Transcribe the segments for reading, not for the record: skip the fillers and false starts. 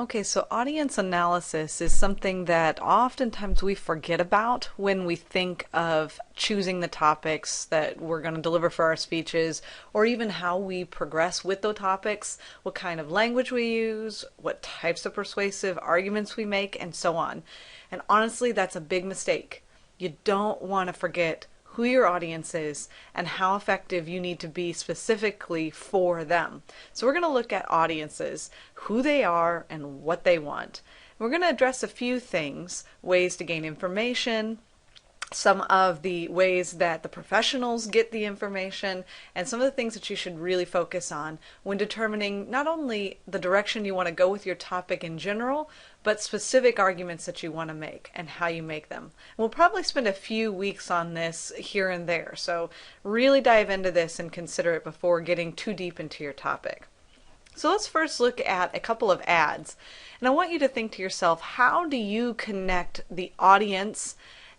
Okay, so audience analysis is something that oftentimes we forget about when we think of choosing the topics that we're going to deliver for our speeches, or even how we progress with those topics, what kind of language we use, what types of persuasive arguments we make, and so on. And honestly, that's a big mistake. You don't want to forget who your audience is and how effective you need to be specifically for them. So we're going to look at audiences, who they are and what they want. We're going to address a few things, ways to gain information, some of the ways that the professionals get the information, and some of the things that you should really focus on when determining not only the direction you want to go with your topic in general, but specific arguments that you want to make and how you make them. We'll probably spend a few weeks on this here and there, so really dive into this and consider it before getting too deep into your topic. So let's first look at a couple of ads. And I want you to think to yourself, how do you connect the audience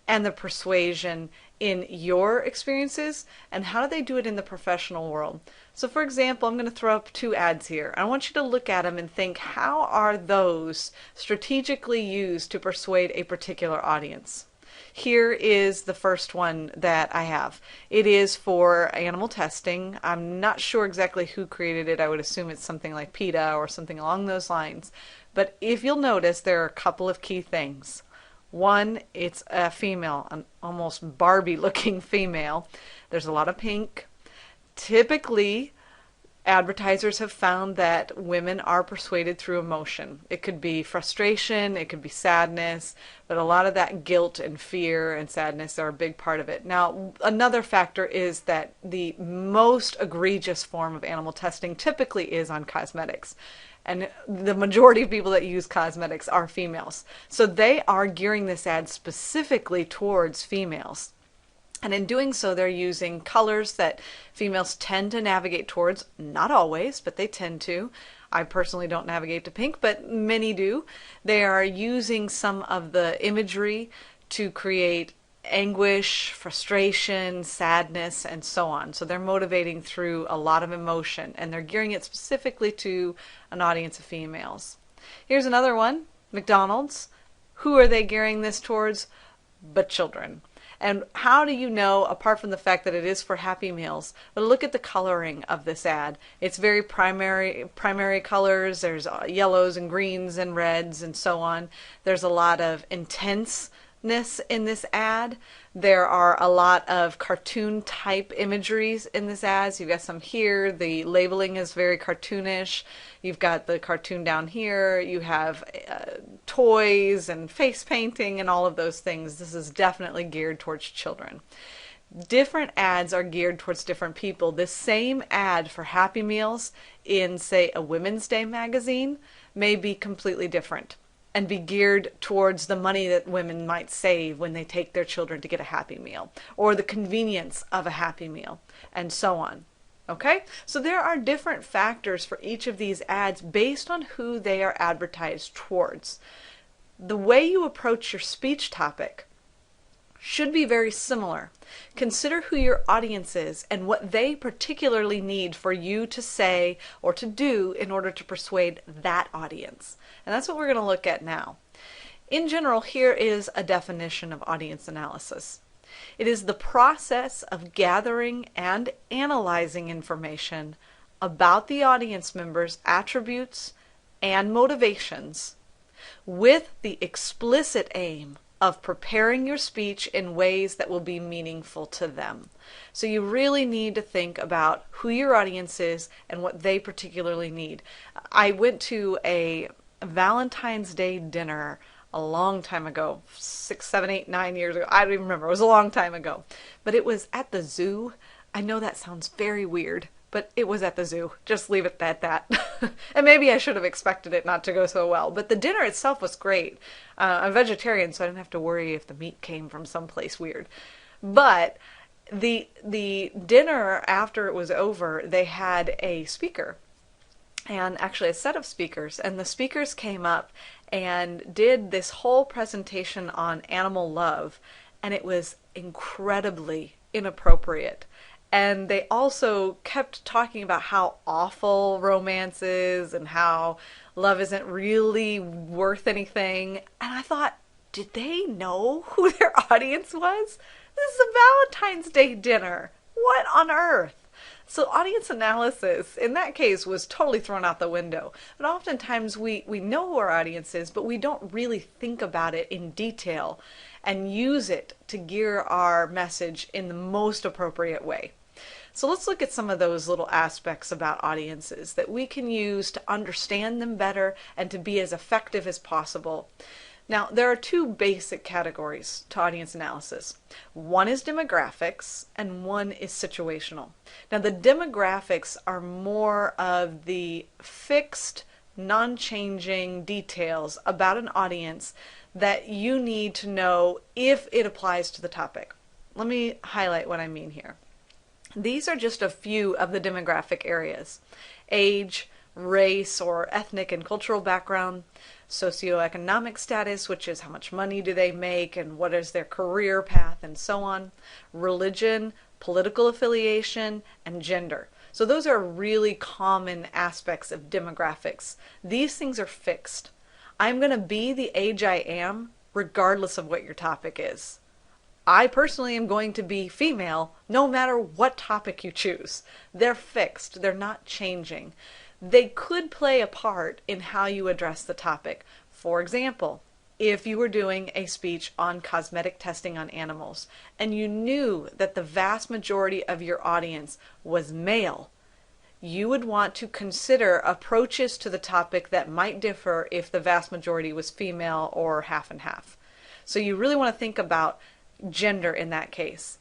and the persuasion in your experiences, and how do they do it in the professional world? So for example, I'm going to throw up two ads here. I want you to look at them and think, how are those strategically used to persuade a particular audience? Here is the first one that I have. It is for animal testing. I'm not sure exactly who created it. I would assume it's something like PETA or something along those lines. But if you'll notice, there are a couple of key things. One, it's a female, an almost Barbie-looking female. There's a lot of pink. Typically, advertisers have found that women are persuaded through emotion. It could be frustration, it could be sadness, but a lot of that guilt and fear and sadness are a big part of it. Now, another factor is that the most egregious form of animal testing typically is on cosmetics. And the majority of people that use cosmetics are females. So they are gearing this ad specifically towards females. And in doing so, they're using colors that females tend to navigate towards. Not always, but they tend to. I personally don't navigate to pink, but many do. They are using some of the imagery to create anguish, frustration, sadness, and so on. So they're motivating through a lot of emotion, and they're gearing it specifically to an audience of females. Here's another one, McDonald's. Who are they gearing this towards? But children. And how do you know, apart from the fact that it is for Happy Meals, but look at the coloring of this ad. It's very primary colors. There's yellows and greens and reds and so on. There's a lot of intense in this ad. There are a lot of cartoon type imageries in this ad. So you've got some here. The labeling is very cartoonish. You've got the cartoon down here. You have toys and face painting and all of those things. This is definitely geared towards children. Different ads are geared towards different people. This same ad for Happy Meals in, say, a Women's Day magazine may be completely different and be geared towards the money that women might save when they take their children to get a Happy Meal, or the convenience of a Happy Meal, and so on. Okay? So there are different factors for each of these ads based on who they are advertised towards. The way you approach your speech topic should be very similar. Consider who your audience is and what they particularly need for you to say or to do in order to persuade that audience. And that's what we're going to look at now. In general, here is a definition of audience analysis. It is the process of gathering and analyzing information about the audience members' attributes and motivations with the explicit aim of preparing your speech in ways that will be meaningful to them. So you really need to think about who your audience is and what they particularly need. I went to a Valentine's Day dinner a long time ago, 6, 7, 8, 9 years ago. I don't even remember. It was a long time ago. But it was at the zoo. I know that sounds very weird, but it was at the zoo. Just leave it at that. And maybe I should have expected it not to go so well. But the dinner itself was great. I'm vegetarian, so I didn't have to worry if the meat came from someplace weird. But the dinner, after it was over, they had a speaker. And actually a set of speakers. And the speakers came up and did this whole presentation on animal love. And it was incredibly inappropriate And they also kept talking about how awful romance is and how love isn't really worth anything. And I thought, did they know who their audience was? This is a Valentine's Day dinner. What on earth? So audience analysis in that case was totally thrown out the window. But oftentimes we know who our audience is, but we don't really think about it in detail and use it to gear our message in the most appropriate way. So let's look at some of those little aspects about audiences that we can use to understand them better and to be as effective as possible. Now, there are two basic categories to audience analysis. One is demographics and one is situational. Now, the demographics are more of the fixed, non-changing details about an audience that you need to know if it applies to the topic. Let me highlight what I mean here. These are just a few of the demographic areas: age, race or ethnic and cultural background, socioeconomic status, which is how much money do they make and what is their career path and so on, religion, political affiliation, and gender. So those are really common aspects of demographics. These things are fixed. I'm going to be the age I am regardless of what your topic is. I personally am going to be female no matter what topic you choose. They're fixed. They're not changing. They could play a part in how you address the topic. For example, if you were doing a speech on cosmetic testing on animals and you knew that the vast majority of your audience was male, you would want to consider approaches to the topic that might differ if the vast majority was female or half and half. So you really want to think about gender in that case.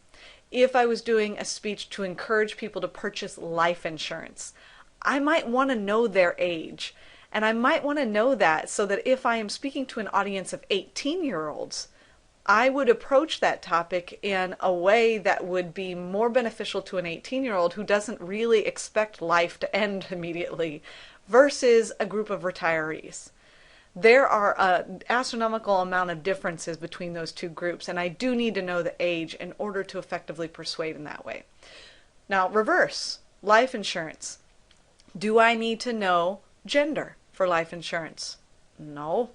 If I was doing a speech to encourage people to purchase life insurance, I might want to know their age. And I might want to know that so that if I am speaking to an audience of 18-year-olds, I would approach that topic in a way that would be more beneficial to an 18-year-old who doesn't really expect life to end immediately versus a group of retirees. There are an astronomical amount of differences between those two groups, and I do need to know the age in order to effectively persuade in that way. Now, reverse, life insurance. Do I need to know gender for life insurance? No.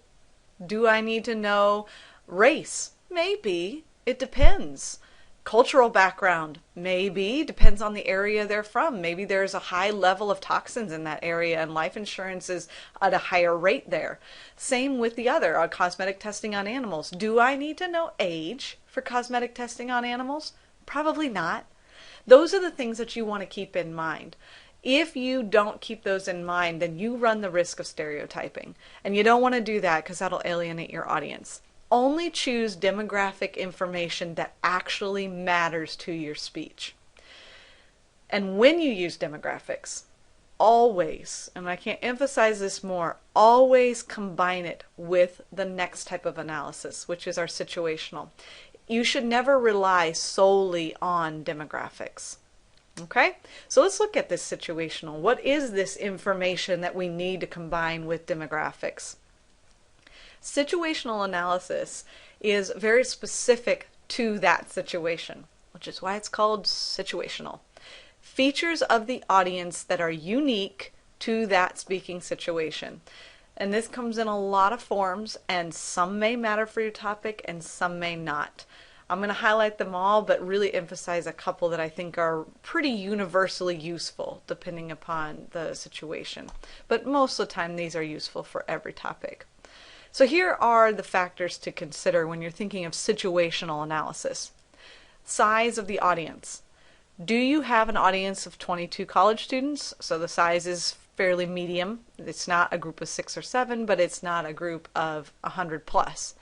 Do I need to know race? Maybe. It depends. Cultural background? Maybe. Depends on the area they're from. Maybe there's a high level of toxins in that area and life insurance is at a higher rate there. Same with the other, cosmetic testing on animals. Do I need to know age for cosmetic testing on animals? Probably not. Those are the things that you want to keep in mind. If you don't keep those in mind, then you run the risk of stereotyping. And you don't want to do that because that'll alienate your audience. Only choose demographic information that actually matters to your speech. And when you use demographics, always, and I can't emphasize this more, always combine it with the next type of analysis, which is our situational. You should never rely solely on demographics. Okay, so let's look at this situational. What is this information that we need to combine with demographics? Situational analysis is very specific to that situation, which is why it's called situational. Features of the audience that are unique to that speaking situation. And this comes in a lot of forms, and some may matter for your topic and some may not. I'm going to highlight them all, but really emphasize a couple that I think are pretty universally useful depending upon the situation. But most of the time these are useful for every topic. So here are the factors to consider when you're thinking of situational analysis. Size of the audience. Do you have an audience of 22 college students? So the size is fairly medium. It's not a group of 6 or 7, but it's not a group of 100 plus.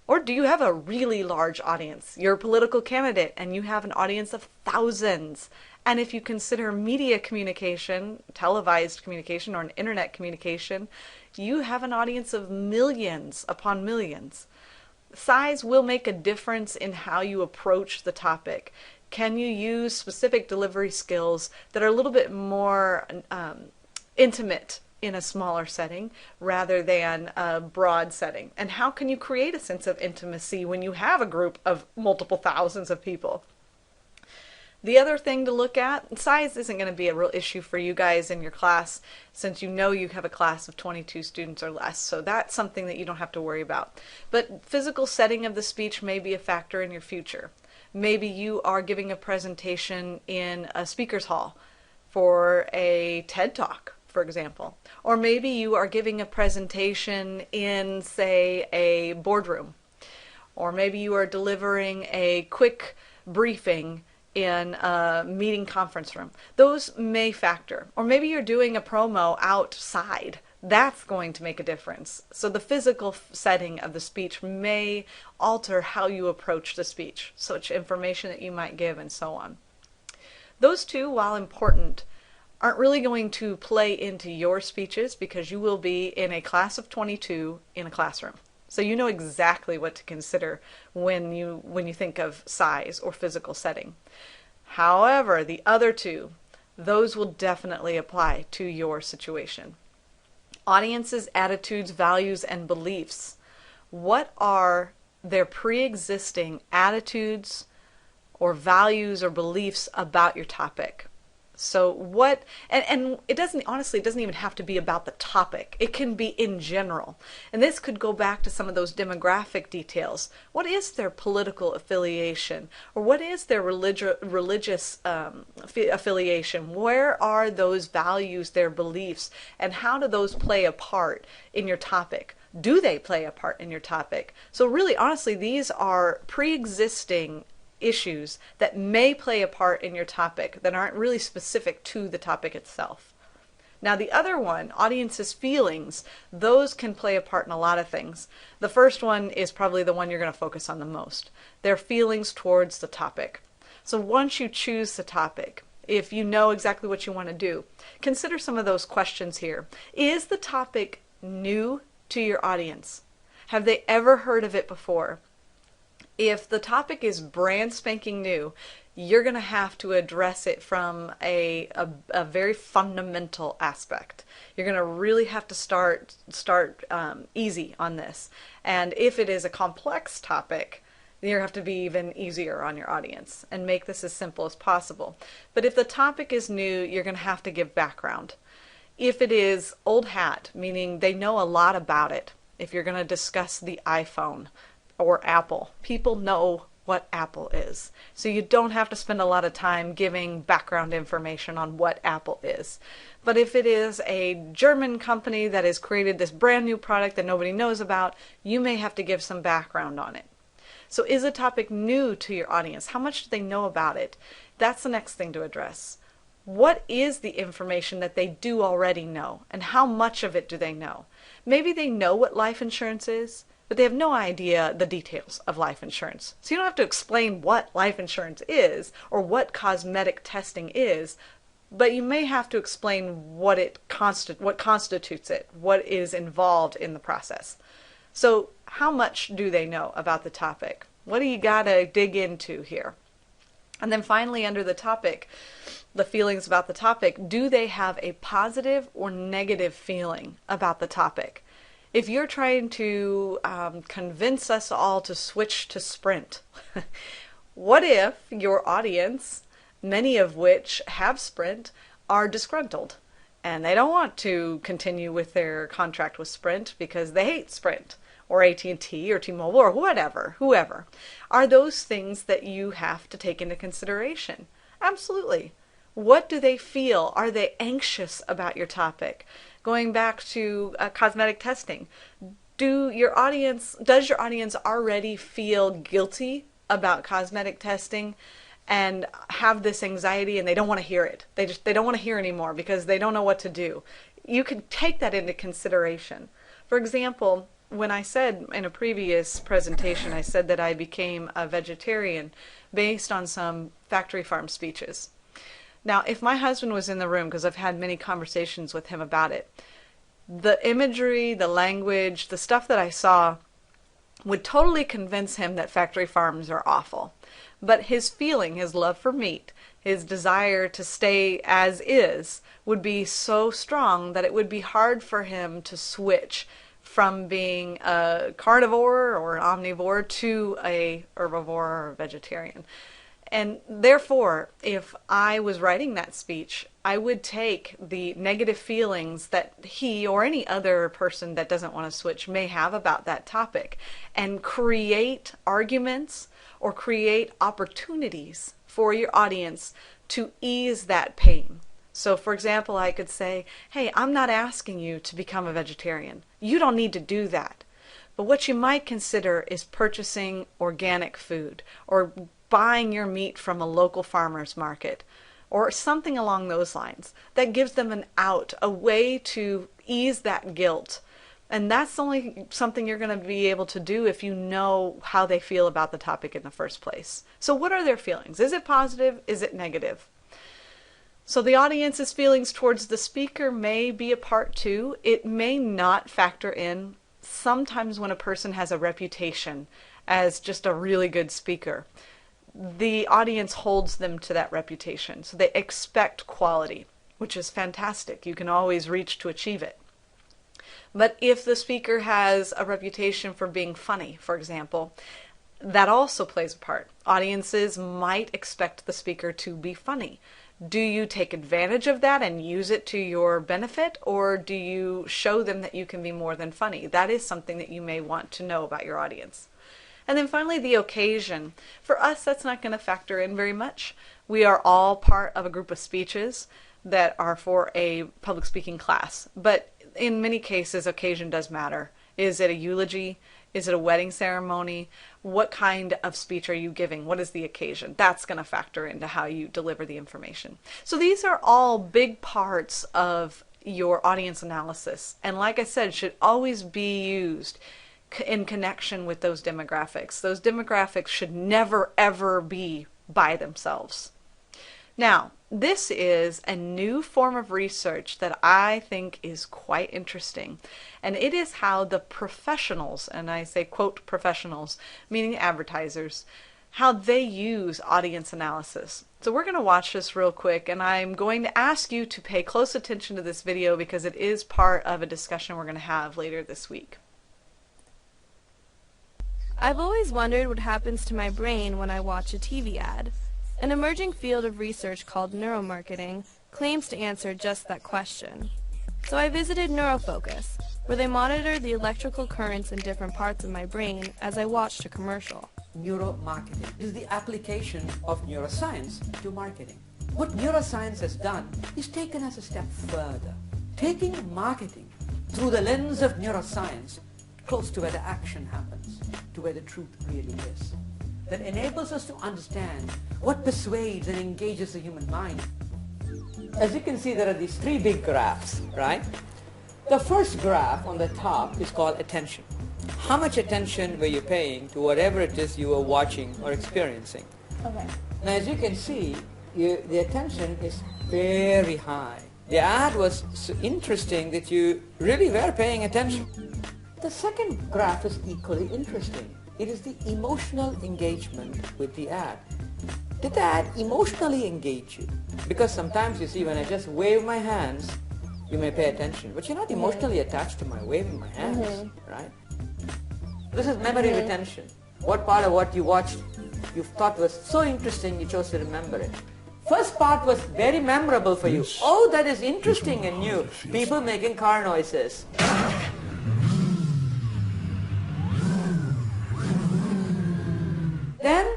Or do you have a really large audience? You're a political candidate and you have an audience of thousands. And if you consider media communication, televised communication, or an internet communication, you have an audience of millions upon millions. Size will make a difference in how you approach the topic. Can you use specific delivery skills that are a little bit more intimate in a smaller setting rather than a broad setting? And how can you create a sense of intimacy when you have a group of multiple thousands of people? The other thing to look at, size isn't going to be a real issue for you guys in your class since you know you have a class of 22 students or less, so that's something that you don't have to worry about. But physical setting of the speech may be a factor in your future. Maybe you are giving a presentation in a speaker's hall for a TED Talk, for example. Or maybe you are giving a presentation in, say, a boardroom. Or maybe you are delivering a quick briefing in a meeting conference room. Those may factor. Or maybe you're doing a promo outside. That's going to make a difference. So the physical setting of the speech may alter how you approach the speech, such information that you might give and so on. Those two, while important, aren't really going to play into your speeches because you will be in a class of 22 in a classroom. So you know exactly what to consider when you think of size or physical setting. However, the other two, those will definitely apply to your situation. Audiences, attitudes, values, and beliefs. What are their pre-existing attitudes or values or beliefs about your topic? So what, and it doesn't, honestly, it doesn't even have to be about the topic. It can be in general. And this could go back to some of those demographic details. What is their political affiliation? Or what is their religious affiliation? Where are those values, their beliefs? And how do those play a part in your topic? Do they play a part in your topic? So really, honestly, these are pre-existing issues that may play a part in your topic that aren't really specific to the topic itself. Now the other one, audience's feelings, those can play a part in a lot of things. The first one is probably the one you're going to focus on the most. Their feelings towards the topic. So once you choose the topic, if you know exactly what you want to do, consider some of those questions here. Is the topic new to your audience? Have they ever heard of it before? If the topic is brand spanking new, you're going to have to address it from a very fundamental aspect. You're going to really have to start easy on this. And if it is a complex topic, you have to be even easier on your audience and make this as simple as possible. But if the topic is new, you're going to have to give background. If it is old hat, meaning they know a lot about it, if you're going to discuss the iPhone, or Apple. People know what Apple is. So you don't have to spend a lot of time giving background information on what Apple is. But if it is a German company that has created this brand new product that nobody knows about, you may have to give some background on it. So is a topic new to your audience? How much do they know about it? That's the next thing to address. What is the information that they do already know? And how much of it do they know? Maybe they know what life insurance is, but they have no idea the details of life insurance. So you don't have to explain what life insurance is or what cosmetic testing is, but you may have to explain what constitutes it, what is involved in the process. So how much do they know about the topic? What do you gotta dig into here? And then finally, under the topic, the feelings about the topic, do they have a positive or negative feeling about the topic? If you're trying to convince us all to switch to Sprint, what if your audience, many of which have Sprint, are disgruntled and they don't want to continue with their contract with Sprint because they hate Sprint or AT&T or T-Mobile or whoever? Are those things that you have to take into consideration? Absolutely. What do they feel? Are they anxious about your topic? Going back to cosmetic testing, does your audience already feel guilty about cosmetic testing and have this anxiety and they don't want to hear it? They don't want to hear anymore because they don't know what to do. You can take that into consideration. For example, when I said in a previous presentation, I said that I became a vegetarian based on some factory farm speeches. Now, if my husband was in the room, because I've had many conversations with him about it, the imagery, the language, the stuff that I saw would totally convince him that factory farms are awful. But his feeling, his love for meat, his desire to stay as is would be so strong that it would be hard for him to switch from being a carnivore or an omnivore to a herbivore or a vegetarian. And therefore, if I was writing that speech, I would take the negative feelings that he or any other person that doesn't want to switch may have about that topic and create arguments or create opportunities for your audience to ease that pain. So for example, I could say, hey, I'm not asking you to become a vegetarian. You don't need to do that. But what you might consider is purchasing organic food or buying your meat from a local farmer's market or something along those lines. That gives them an out, a way to ease that guilt. And that's only something you're going to be able to do if you know how they feel about the topic in the first place. So what are their feelings? Is it positive? Is it negative? So the audience's feelings towards the speaker may be a part too. It may not factor in. Sometimes when a person has a reputation as just a really good speaker, the audience holds them to that reputation. So they expect quality, which is fantastic. You can always reach to achieve it. But if the speaker has a reputation for being funny, for example, that also plays a part. Audiences might expect the speaker to be funny. Do you take advantage of that and use it to your benefit, or do you show them that you can be more than funny? That is something that you may want to know about your audience. And then finally, the occasion. For us, that's not going to factor in very much. We are all part of a group of speeches that are for a public speaking class. But in many cases, occasion does matter. Is it a eulogy? Is it a wedding ceremony? What kind of speech are you giving? What is the occasion? That's going to factor into how you deliver the information. So these are all big parts of your audience analysis. And like I said, should always be used in connection with those demographics. Those demographics should never, ever be by themselves. Now, this is a new form of research that I think is quite interesting, and it is how the professionals, and I say quote professionals, meaning advertisers, how they use audience analysis. So we're going to watch this real quick, and I'm going to ask you to pay close attention to this video because it is part of a discussion we're going to have later this week. I've always wondered what happens to my brain when I watch a TV ad. An emerging field of research called neuromarketing claims to answer just that question. So I visited NeuroFocus, where they monitor the electrical currents in different parts of my brain as I watched a commercial. Neuromarketing is the application of neuroscience to marketing. What neuroscience has done is taken us a step further, taking marketing through the lens of neuroscience close to where the action happens, to where the truth really is. That enables us to understand what persuades and engages the human mind. As you can see, there are these three big graphs, right? The first graph on the top is called attention. How much attention were you paying to whatever it is you were watching or experiencing? Okay. Now, as you can see, the attention is very high. The ad was so interesting that you really were paying attention. The second graph is equally interesting. It is the emotional engagement with the ad. Did the ad emotionally engage you? Because sometimes you see when I just wave my hands, you may pay attention, but you're not emotionally attached to my waving my hands, right? This is memory retention. What part of what you watched you thought was so interesting you chose to remember it. First part was very memorable for you. Oh, that is interesting and new. People making car noises. Then,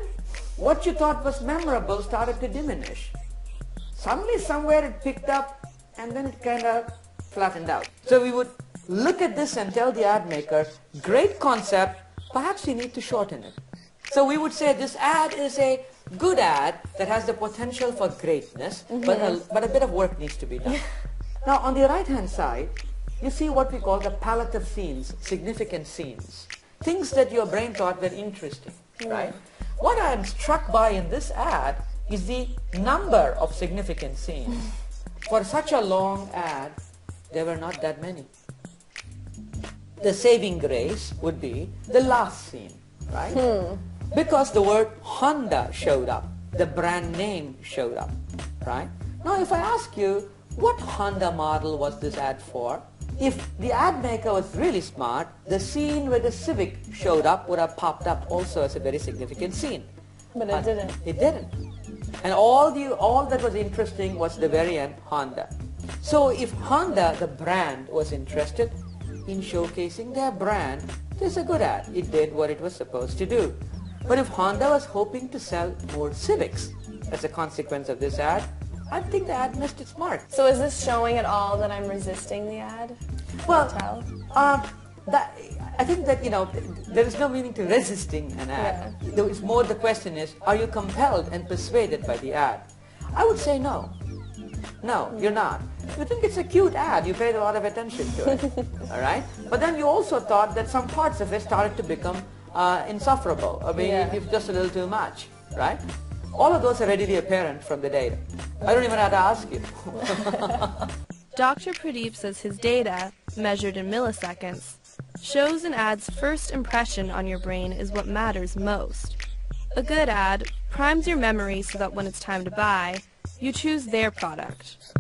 what you thought was memorable started to diminish. Suddenly, somewhere it picked up, and then it kind of flattened out. So we would look at this and tell the ad maker, great concept, perhaps you need to shorten it. So we would say this ad is a good ad that has the potential for greatness, but a bit of work needs to be done. Now, on the right-hand side, you see what we call the palette of scenes, significant scenes. Things that your brain thought were interesting, right? What I'm struck by in this ad is the number of significant scenes. For such a long ad, there were not that many. The saving grace would be the last scene, right? Because the word Honda showed up, the brand name showed up, right? Now if I ask you, what Honda model was this ad for? If the ad maker was really smart, the scene where the Civic showed up would have popped up also as a very significant scene. But it didn't. It didn't. And all that was interesting was the very end, Honda. So if Honda, the brand, was interested in showcasing their brand, there's a good ad. It did what it was supposed to do. But if Honda was hoping to sell more Civics as a consequence of this ad, I think the ad missed its mark. So is this showing at all that I'm resisting the ad? Well, Tell? I think that, there is no meaning to resisting an ad. It's more the question is, are you compelled and persuaded by the ad? I would say no. No, you're not. You think it's a cute ad, you paid a lot of attention to it, all right? But then you also thought that some parts of it started to become insufferable, or maybe it's just a little too much, right? All of those are readily apparent from the data. I don't even have to ask you. Dr. Pradeep says his data, measured in milliseconds, shows an ad's first impression on your brain is what matters most. A good ad primes your memory so that when it's time to buy, you choose their product.